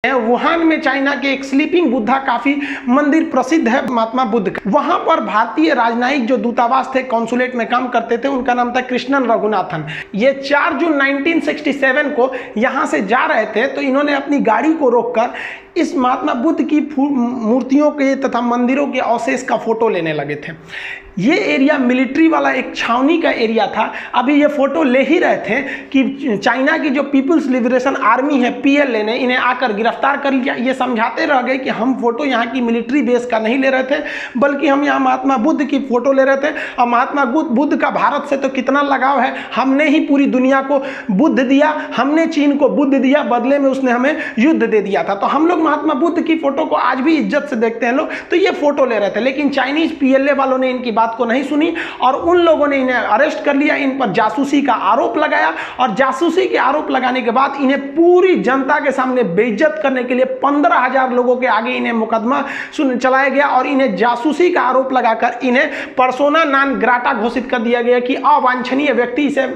Wuhan में China के एक स्लीपिंग बुद्धा काफी मंदिर प्रसिद्ध है महात्मा बुद्ध का। वहां पर भारतीय राजनयिक जो दूतावास थे, कॉन्सुलेट में काम करते थे, उनका नाम था कृष्णन रघुनाथन। ये 4 जून 1967 को यहां से जा रहे थे तो इन्होंने अपनी गाड़ी को रोककर इस महात्मा बुद्ध की मूर्तियों के तथा मंदिरों के अवशेष का फोटो लेने लगे थे। ये एरिया मिलिट्री वाला एक छावनी का एरिया था। अभी ये फोटो ले ही रहे थे कि चाइना की जो पीपुल्स लिबरेशन आर्मी है PLA ने इन्हें आकर गिरफ्तार कर लिया। ये समझाते रह गए कि हम फोटो यहाँ की मिलिट्री बेस का नहीं ले रहे थे, बल्कि हम यहाँ महात्मा बुद्ध की फोटो ले रहे थे। और महात्मा बुद्ध का भारत से तो कितना लगाव है, हमने ही पूरी दुनिया को बुद्ध दिया, हमने चीन को बुद्ध दिया, बदले में उसने हमें युद्ध दे दिया था। तो हम लोग महात्मा बुद्ध की फोटो को आज भी इज्जत से देखते हैं लोग। तो ये फोटो ले रहे थे, लेकिन चाइनीज PLA वालों ने इनकी को नहीं सुनी और उन लोगों ने इन्हें अरेस्ट कर लिया। इन पर जासूसी का आरोप लगाया और जासूसी के आरोप लगाने के बाद इन्हें पूरी जनता के सामने बेइज्जत करने के लिए 15,000 लोगों के आगे इन्हें मुकदमा चलाया गया और इन्हें जासूसी का आरोप लगाकर इन्हें पर्सोना नॉन ग्राटा घोषित कर दिया गया कि अवांछनीय व्यक्ति इसे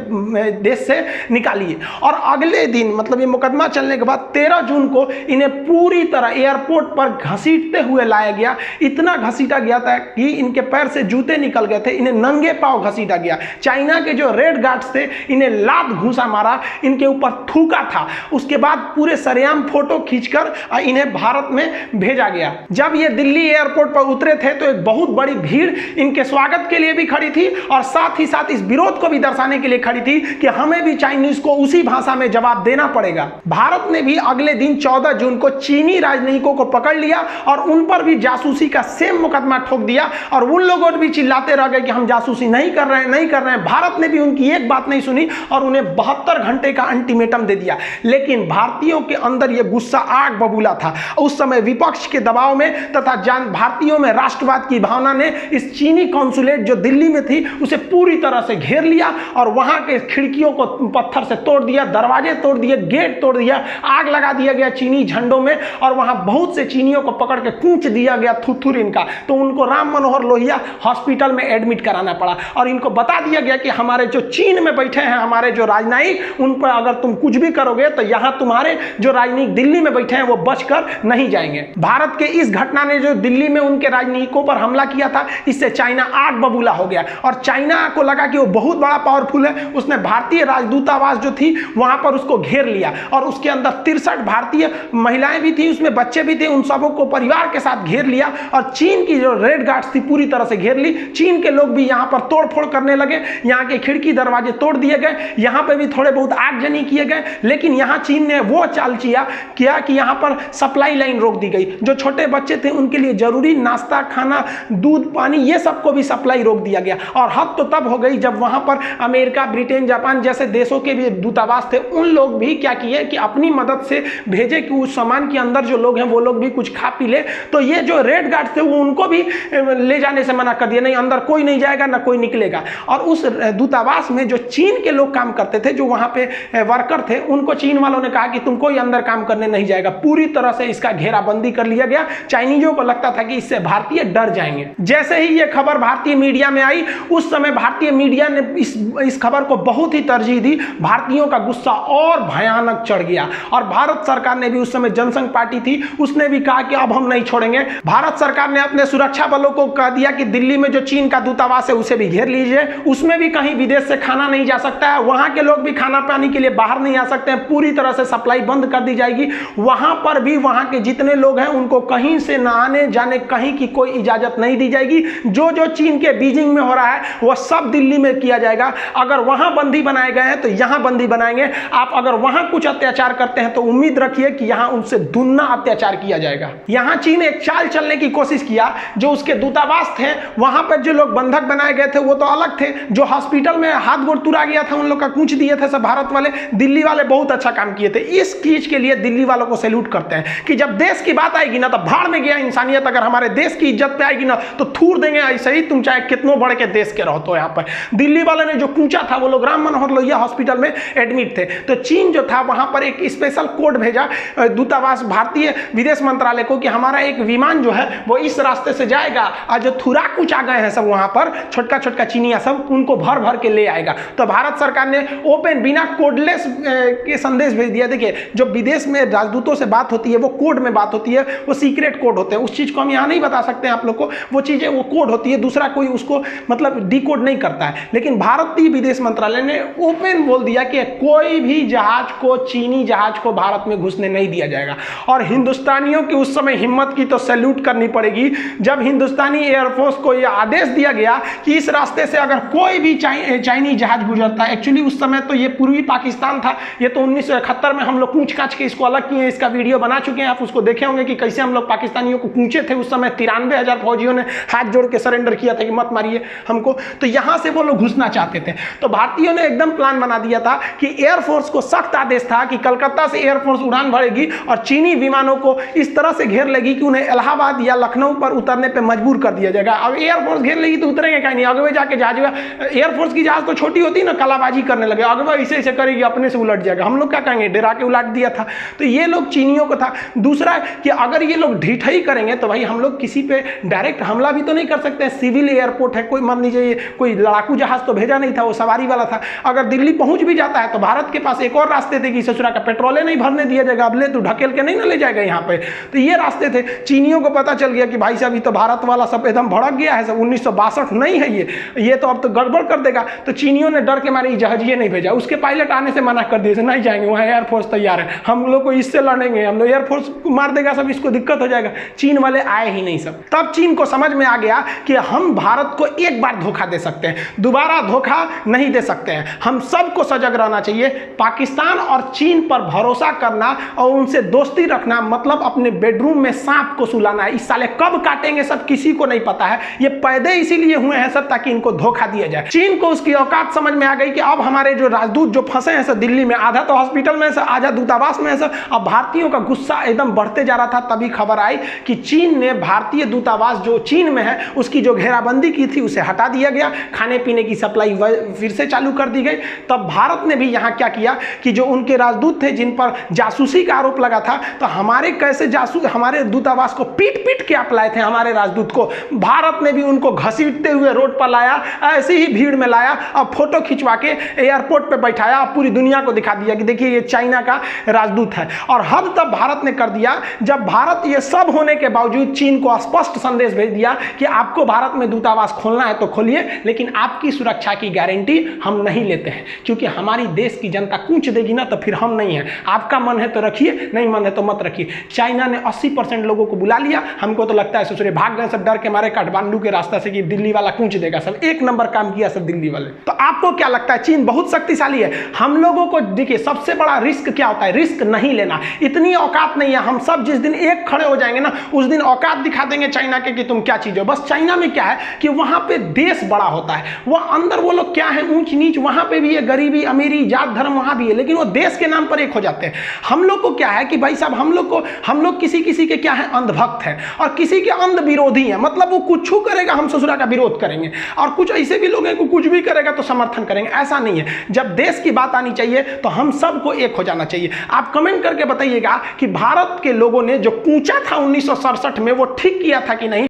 देश से निकालिए। और अगले दिन मतलब ये मुकदमा चलने के बाद 13 जून को इन्हें पूरी तरह एयरपोर्ट पर घसीटते हुए लाया गया। इतना घसीटा गया था कि इनके पैर से जूते निकल गए थे, इन्हें नंगे पांव घसीटा गया। चाइना के जो रेड गार्ड्स थे इन्हें लात घूसा मारा, इनके ऊपर थूका था। उसके बाद पूरे सरेआम फोटो खींचकर इन्हें भारत में भेजा गया। जब ये दिल्ली एयरपोर्ट पर उतरे थे तो एक बहुत बड़ी भीड़ इनके स्वागत के लिए भी खड़ी थी और साथ ही साथ इस विरोध को भी दर्शाने के लिए खड़ी थी कि हमें भी चाइनीज को उसी भाषा में जवाब देना पड़ेगा। भारत ने भी अगले दिन 14 जून को चीनी राजनयिकों को पकड़ लिया और उन पर भी जासूसी का सेम मुकदमा ठोक दिया और उन लोगों ने भी चिल्लाते रह गए कि हम जासूसी नहीं कर रहे हैं। भारत ने भी उनकी एक बात नहीं सुनी और उन्हें 72 घंटे का अल्टीमेटम दे दिया। लेकिन भारतीयों के अंदर यह गुस्सा आग बबूला था। उस समय विपक्ष के दबाव में तथा भारतीयों में राष्ट्रवाद की भावना ने इस चीनी कॉन्सुलेट जो दिल्ली में थी उसे पूरी तरह से घेर लिया और वहां के खिड़कियों को पत्थर से तोड़ दिया, दरवाजे तोड़ दिए, गेट तोड़ दिया, आग लगा दिया गया चीनी झंडों में और वहां बहुत से चीनियों को पकड़ के कूच दिया गया थुथुर इनका। तो उनको राम मनोहर लोहिया हॉस्पिटल में एडमिट कराना पड़ा और इनको बता दिया गया कि हमारे जो चीन में बैठे हैं हमारे जो राजनयिक, उन पर अगर तुम कुछ भी करोगे तो यहां तुम्हारे जो राजनयिक दिल्ली में बैठे हैं वो बचकर नहीं जाएंगे। भारत के इस घटना ने जो दिल्ली में उनके राजनयिकों पर हमला किया था, इससे चाइना आग बबूला हो गया और चाइना को लगा कि वो बहुत बड़ा पावरफुल है। उसने भारतीय राजदूतावास जो थी वहां पर उसको घेर लिया और उसके अंदर 63 भारतीय महिलाएं भी थी, उसमें बच्चे भी थे, उन सबों को परिवार के साथ घेर लिया और चीन की जो रेड गार्ड्स थी पूरी तरह से घेर ली। चीन के लोग भी यहां पर तोड़फोड़ करने लगे, यहां के खिड़की दरवाजे तोड़ दिए गए, यहां पे भी थोड़े बहुत आगजनी किए गए। लेकिन यहां चीन ने वो चाल किया कि यहां पर सप्लाई लाइन रोक दी गई। जो छोटे बच्चे थे उनके लिए जरूरी नाश्ता, खाना, दूध, पानी, ये सबको भी सप्लाई रोक दिया गया। और हद तो तब हो गई जब वहां पर अमेरिका, ब्रिटेन, जापान जैसे देशों के भी दूतावास थे, उन लोग भी क्या किए कि अपनी मदद से भेजे कि उस सामान के अंदर जो लोग हैं वो लोग भी कुछ खा पी ले। तो ये जो रेड गार्ड थे वो उनको भी ले जाने से मना कर दिया, नहीं अंदर कोई नहीं जाएगा ना कोई निकलेगा। और उस दूतावास में जो चीन के लोग काम करते थे, जो वहां पे वर्कर थे, उनको चीन वालों ने कहा कि तुम कोई अंदर काम करने नहीं जाएगा। पूरी तरह से इसका घेराबंदी कर लिया गया। चाइनीजों को लगता था कि इससे भारतीय डर जाएंगे। जैसे ही ये खबर भारतीय मीडिया में आई, उस समय भारतीय मीडिया ने इस खबर को बहुत ही तरजीह दी। भारतीयों का गुस्सा और भयानक चढ़ गया और भारत सरकार ने भी, उस समय जनसंघ पार्टी थी, उसने भी कहा कि अब हम नहीं छोड़ेंगे। भारत सरकार ने अपने सुरक्षा बलों को कह दिया कि दिल्ली में जो चीन का दूतावास है उसे भी घेर लीजिए, उसमें भी कहीं विदेश से खाना नहीं जा सकता है, वहां के लोग भी खाना पानी के लिए बाहर नहीं आ सकते हैं, पूरी तरह से सप्लाई बंद कर दी जाएगी। वहां पर भी वहां के जितने लोग हैं उनको कहीं से न आने जाने कहीं की कोई इजाजत नहीं दी जाएगी। जो जो चीन के बीजिंग में हो रहा है वह सब दिल्ली में किया जाएगा। अगर वहां बंदी बनाए गए हैं तो यहां बंदी बनाएंगे। आप अगर वहां कुछ अत्याचार करते हैं तो उम्मीद रखिए कि यहां उनसे दुगना अत्याचार किया जाएगा। यहां चीन एक चाल चलने की कोशिश किया। जो उसके दूतावास थे वहां पर जो लोग बंधक बनाए गए थे वो तो अलग थे, जो हॉस्पिटल में हाथ गोड़ तुरा गया था उन लोग का कूच दिए थे सब भारत वाले। दिल्ली वाले बहुत अच्छा काम किए थे। इस चीज के लिए दिल्ली वालों को सैल्यूट करते हैं कि जब देश की बात आएगी ना तो भाड़ में गया इंसानियत। अगर हमारे देश की इज्जत पे आएगी ना तो थूर देंगे ऐसे ही, तुम चाहे कितनों बड़े के देश के रहो। तो यहाँ पर दिल्ली वाले ने जो कूचा था वो लोग राम मनोहर लोहिया हॉस्पिटल में एडमिट थे। तो चीन जो था वहां पर एक स्पेशल कोड भेजा दूतावास भारतीय विदेश मंत्रालय को कि हमारा एक विमान जो है वो इस रास्ते से जाएगा और जो थुरा कुछ आ गए हैं सब वहां पर छोटका छोटका चीनिया सब, उनको भर भर के ले आएगा। तो भारत सरकार ने ओपन बिना कोडलेस के संदेश भेज दिया। देखिए जो विदेश में राजदूतों से बात होती है वो कोड में बात होती है, वो सीक्रेट कोड होते हैं। उस चीज़ को हम यहाँ नहीं बता सकते हैं आप लोग को, वो चीज़ें वो कोड होती है, दूसरा कोई उसको मतलब डिकोड नहीं करता है। लेकिन भारतीय विदेश मंत्रालय ने ओपन बोल दिया कि कोई भी जहाज को, चीनी जहाज को भारत में घुसने नहीं दिया जाएगा। और हिंदुस्तानियों की उस समय हिम्मत की तो सैल्यूट करनी पड़ेगी जब हिंदुस्तानी एयरफोर्स को यह आदेश दिया गया कि इस रास्ते से अगर कोई भी चाइनीज जहाज गुजरता है। एक्चुअली उस समय तो ये पूर्वी पाकिस्तान था, ये तो 1971 में हम लोग कूच काच के इसको अलग किए, इसका वीडियो बना चुके हैं, आप उसको देखे होंगे कि कैसे हम लोग पाकिस्तानियों को कूचे थे। उस समय 93,000 फौजियों ने हाथ जोड़ के सरेंडर किया था कि मत मारिए हमको, तो यहां से वो लोग घुसना चाहते थे। तो भारतीयों ने एकदम प्लान बना दिया था कि एयरफोर्स को सख्त आदेश था कि कलकत्ता से एयरफोर्स उड़ान भरेगी और चीनी विमानों को इस तरह से घेर लेगी कि उन्हें इलाहाबाद या लखनऊ पर उतरने पर मजबूर कर दिया जाएगा। अब एयरफोर्स घेर लेगी तो उतरेंगे क्या नहीं, आगे जाके जहाज, एयरफोर्स की जहाज तो छोटी होती है ना, कलाबाजी करने लगे, आगे ऐसे ऐसे करेगी अपने से उलट जाएगा, हम लोग क्या कहेंगे, डरा के उलट दिया था। तो ये लोग चीनियों को था। दूसरा कि अगर ये लोग ढीठई करेंगे तो भाई हम लोग किसी पे डायरेक्ट हमला भी तो नहीं कर सकते हैं, सिविल एयरपोर्ट है, कोई मान लीजिए कोई लड़ाकू जहाज तो भेजा नहीं था, वो सवारी वाला था। अगर दिल्ली पहुंच भी जाता है तो भारत के पास एक और रास्ते थे कि ससुरा का पेट्रोले नहीं भरने दिया जाएगा, अब ले तो ढकेल के नहीं ना ले जाएगा यहाँ पे। तो ये रास्ते थे। चीनियों को पता चल गया कि भाई साहब ये तो भारत वाला सब एकदम भड़क गया है, सब 1962 नहीं है ये तो अब तो गड़बड़ कर देगा। तो चीनियों ने डर के मारे जहाजिए नहीं भेजा, उसके पायलट आने से मना कर दिए, नहीं जाएंगे, वहाँ एयरफोर्स तैयार है, हम लोग को इससे लड़ेंगे, हम लोग एयरफोर्स को मार देगा सब, इसको दिक्कत हो जाएगा। चीन वाले आए ही नहीं सब। तब चीन को समझ में आ गया कि हम भारत को एक बार धोखा दे सकते हैं, दोबारा धोखा नहीं दे सकते हैं। हम सबको सजग रहना चाहिए। पाकिस्तान और चीन पर भरोसा करना और उनसे दोस्ती रखना मतलब अपने बेडरूम में सांप को सुलाना है। इस साले कब काटेंगे सब किसी को नहीं पता है। ये पैदे इसीलिए हुए हैं सब ताकि इनको धोखा दिया जाए। चीन को उसकी औकात समझ में आ गई कि अब हमारे जो राजदूत जो फंसे हैं सब दिल्ली में, आधा तो हॉस्पिटल में, आधा दूतावास में है सब। अब भारतीयों का गुस्सा एकदम बढ़ते जा रहा था। तभी खबर आई कि चीन ने भारतीय दूतावास जो चीन में है उसकी जो घेराबंदी की थी उसे हटा दिया गया, खाने पीने की सप्लाई फिर से चालू कर दी गई। तब भारत ने भी यहाँ क्या किया कि जो उनके राजदूत थे जिन पर जासूसी का आरोप लगा था, तो हमारे कैसे जासूस हमारे दूतावास को पीट पीट के आप लाए थे, हमारे राजदूत को भारत ने भी उनको घसीटते हुए रोड पर लाया, ऐसी ही भीड़ में लाया, अब फोटो खिंचवा के एयरपोर्ट पे बैठाया, पूरी दुनिया को दिखा दिया कि देखिए ये चाइना का राजदूत है। और हम तब भारत ने कर दिया जब भारत ये सब होने के बावजूद चीन को स्पष्ट संदेश भेज दिया कि आपको भारत में दूतावास खोलना है तो खोलिए, लेकिन आपकी सुरक्षा की गारंटी हम नहीं लेते हैं, क्योंकि हमारी देश की जनता कूच देगी ना तो फिर हम नहीं है। आपका मन है तो रखिए, नहीं मन है तो मत रखिए। चाइना ने 80% लोगों को बुला लिया, हमको तो लगता है ससुरे भाग गए सब डर के मारे काठमांडू के रास्ता से कि दिल्ली वाला कूच देगा सब। एक नंबर काम किया सब दिल्ली वाले। तो आपको क्या लगता है चीन बहुत शक्तिशाली है? हम लोगों को देखिए सबसे बड़ा रिस्क क्या होता है, रिस्क नहीं लेना। इतनी औकात नहीं है, हम सब जिस दिन एक खड़े हो जाएंगे ना उस दिन औकात दिखा देंगे चाइना के कि तुम क्या चीज हो। बस चाइना में क्या है कि वहां पे देश बड़ा होता है, वो अंदर वो लोग क्या है ऊंच नीच वहां पे भी है, गरीबी अमीरी जात धर्म वहां भी है, लेकिन वो देश के नाम पर एक हो जाते हैं। हम लोग को क्या है कि भाई साहब हम लोग किसी के क्या है अंधभक्त है और किसी के अंध विरोधी है। मतलब वो कुछ करेगा हम ससुरा का विरोध करेंगे, और कुछ ऐसे भी लोग हैं कि कुछ भी करेगा तो समर्थन करेंगे। ऐसा नहीं है। जब देश की बात आनी चाहिए तो हम सबको एक हो जाना चाहिए। आप कमेंट करके बताइएगा कि भारत के लोगों ने जो कूचा था 1967 में वो ठीक किया था कि नहीं।